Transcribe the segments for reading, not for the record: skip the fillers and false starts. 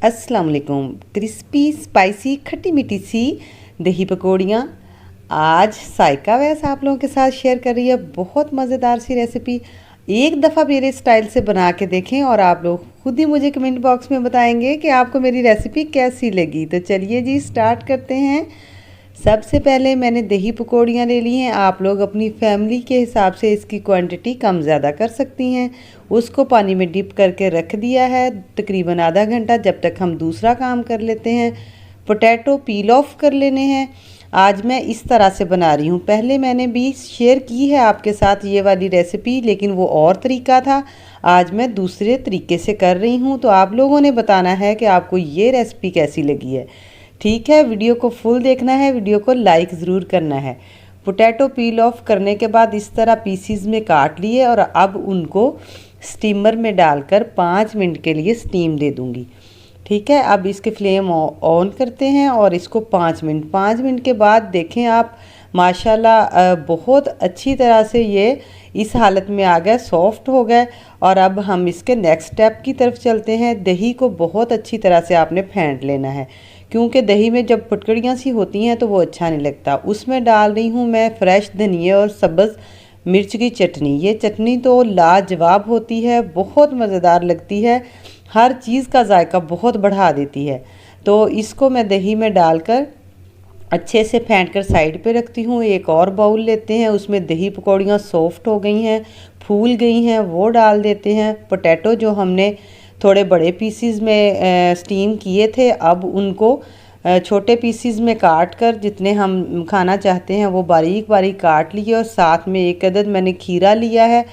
अस्सलाम वालेकुम। Crispy spicy खट्टी मीठी सी दही पकौड़ियाँ आज साइका वैस आप लोगों के साथ शेयर कर रही है। बहुत मज़ेदार सी रेसिपी। एक दफ़ा मेरे स्टाइल से बना के देखें और आप लोग खुद ही मुझे कमेंट बॉक्स में बताएंगे कि आपको मेरी रेसिपी कैसी लगी। तो चलिए जी स्टार्ट करते हैं। सबसे पहले मैंने दही पकौड़ियाँ ले ली हैं। आप लोग अपनी फैमिली के हिसाब से इसकी क्वांटिटी कम ज़्यादा कर सकती हैं। उसको पानी में डिप करके रख दिया है तकरीबन आधा घंटा, जब तक हम दूसरा काम कर लेते हैं। पोटैटो पील ऑफ कर लेने हैं। आज मैं इस तरह से बना रही हूँ। पहले मैंने भी शेयर की है आपके साथ ये वाली रेसिपी, लेकिन वो और तरीका था। आज मैं दूसरे तरीके से कर रही हूँ, तो आप लोगों ने बताना है कि आपको ये रेसिपी कैसी लगी है। ठीक है, वीडियो को फुल देखना है, वीडियो को लाइक ज़रूर करना है। पोटैटो पील ऑफ करने के बाद इस तरह पीसीज में काट लिए और अब उनको स्टीमर में डालकर 5 मिनट के लिए स्टीम दे दूँगी। ठीक है, अब इसके फ्लेम ऑन करते हैं और इसको 5 मिनट के बाद देखें आप माशाल्लाह बहुत अच्छी तरह से ये इस हालत में आ गए, सॉफ्ट हो गए। और अब हम इसके नेक्स्ट स्टेप की तरफ चलते हैं। दही को बहुत अच्छी तरह से आपने फेंट लेना है, क्योंकि दही में जब पटकड़ियाँ सी होती हैं तो वो अच्छा नहीं लगता। उसमें डाल रही हूँ मैं फ्रेश धनिया और सब्ज़ मिर्च की चटनी। ये चटनी तो लाजवाब होती है, बहुत मज़ेदार लगती है, हर चीज़ का जायका बहुत बढ़ा देती है। तो इसको मैं दही में डालकर अच्छे से फेंट कर साइड पे रखती हूँ। एक और बाउल लेते हैं, उसमें दही पकौड़ियाँ सॉफ्ट हो गई हैं, फूल गई हैं, वो डाल देते हैं। पोटैटो जो हमने थोड़े बड़े पीसीज में स्टीम किए थे, अब उनको छोटे पीसीज में काट कर जितने हम खाना चाहते हैं वो बारीक बारीक काट लिए। और साथ में एक अदद मैंने खीरा लिया है,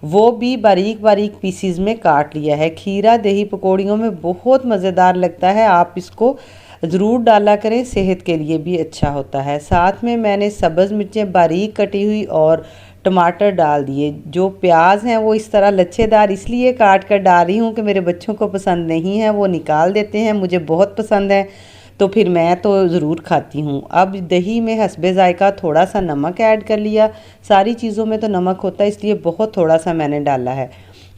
वो भी बारीक बारीक पीसीज में काट लिया है। खीरा दही पकौड़ियों में बहुत मज़ेदार लगता है, आप इसको ज़रूर डाला करें, सेहत के लिए भी अच्छा होता है। साथ में मैंने सब्ज़ मिर्चें बारीक कटी हुई और टमाटर डाल दिए। जो प्याज हैं वो इस तरह लच्छेदार इसलिए काट कर डाल रही हूँ कि मेरे बच्चों को पसंद नहीं है, वो निकाल देते हैं, मुझे बहुत पसंद है, तो फिर मैं तो ज़रूर खाती हूँ। अब दही में हस्बे ज़ायका थोड़ा सा नमक ऐड कर लिया। सारी चीज़ों में तो नमक होता है, इसलिए बहुत थोड़ा सा मैंने डाला है।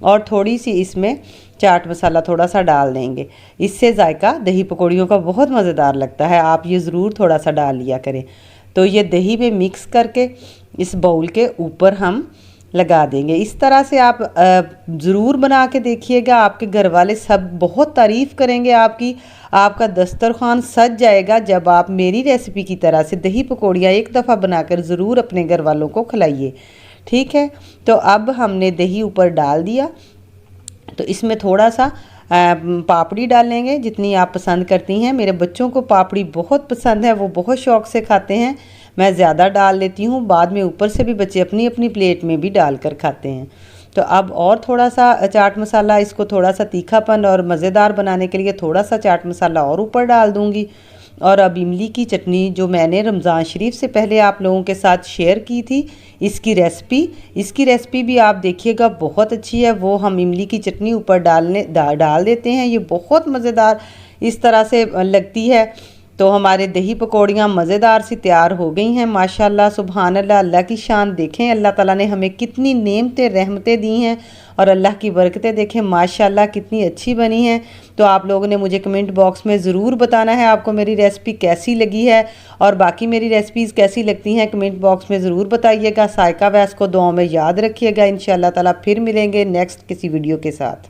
और थोड़ी सी इसमें चाट मसाला थोड़ा सा डाल देंगे, इससे ज़ायका दही पकौड़ियों का बहुत मज़ेदार लगता है। आप ये ज़रूर थोड़ा सा डाल लिया करें। तो ये दही में मिक्स करके इस बाउल के ऊपर हम लगा देंगे। इस तरह से आप ज़रूर बना के देखिएगा, आपके घर वाले सब बहुत तारीफ़ करेंगे आपकी। आपका दस्तरखान सज जाएगा जब आप मेरी रेसिपी की तरह से दही पकौड़ियाँ एक दफ़ा बनाकर ज़रूर अपने घर वालों को खिलाइए। ठीक है, तो अब हमने दही ऊपर डाल दिया, तो इसमें थोड़ा सा पापड़ी डालेंगे जितनी आप पसंद करती हैं। मेरे बच्चों को पापड़ी बहुत पसंद है, वो बहुत शौक़ से खाते हैं। मैं ज़्यादा डाल लेती हूँ, बाद में ऊपर से भी बच्चे अपनी अपनी प्लेट में भी डाल कर खाते हैं। तो अब और थोड़ा सा चाट मसाला, इसको थोड़ा सा तीखापन और मज़ेदार बनाने के लिए थोड़ा सा चाट मसाला और ऊपर डाल दूँगी। और अब इमली की चटनी जो मैंने रमज़ान शरीफ से पहले आप लोगों के साथ शेयर की थी, इसकी रेसिपी भी आप देखिएगा, बहुत अच्छी है। वो हम इमली की चटनी ऊपर डाल देते हैं। ये बहुत मज़ेदार इस तरह से लगती है। तो हमारे दही पकौड़ियाँ मज़ेदार सी तैयार हो गई हैं माशाल्लाह। सुभान अल्लाह, अल्लाह की शान देखें, अल्लाह ताला ने हमें कितनी नेमतें रहमतें दी हैं और अल्लाह की बरकतें देखें माशाल्लाह कितनी अच्छी बनी हैं। तो आप लोगों ने मुझे कमेंट बॉक्स में ज़रूर बताना है आपको मेरी रेसिपी कैसी लगी है, और बाकी मेरी रेसिपीज़ कैसी लगती हैं कमेंट बॉक्स में ज़रूर बताइएगा। साइका वैस को दुआओं में याद रखिएगा। इंशाअल्लाह ताला फिर मिलेंगे नेक्स्ट किसी वीडियो के साथ।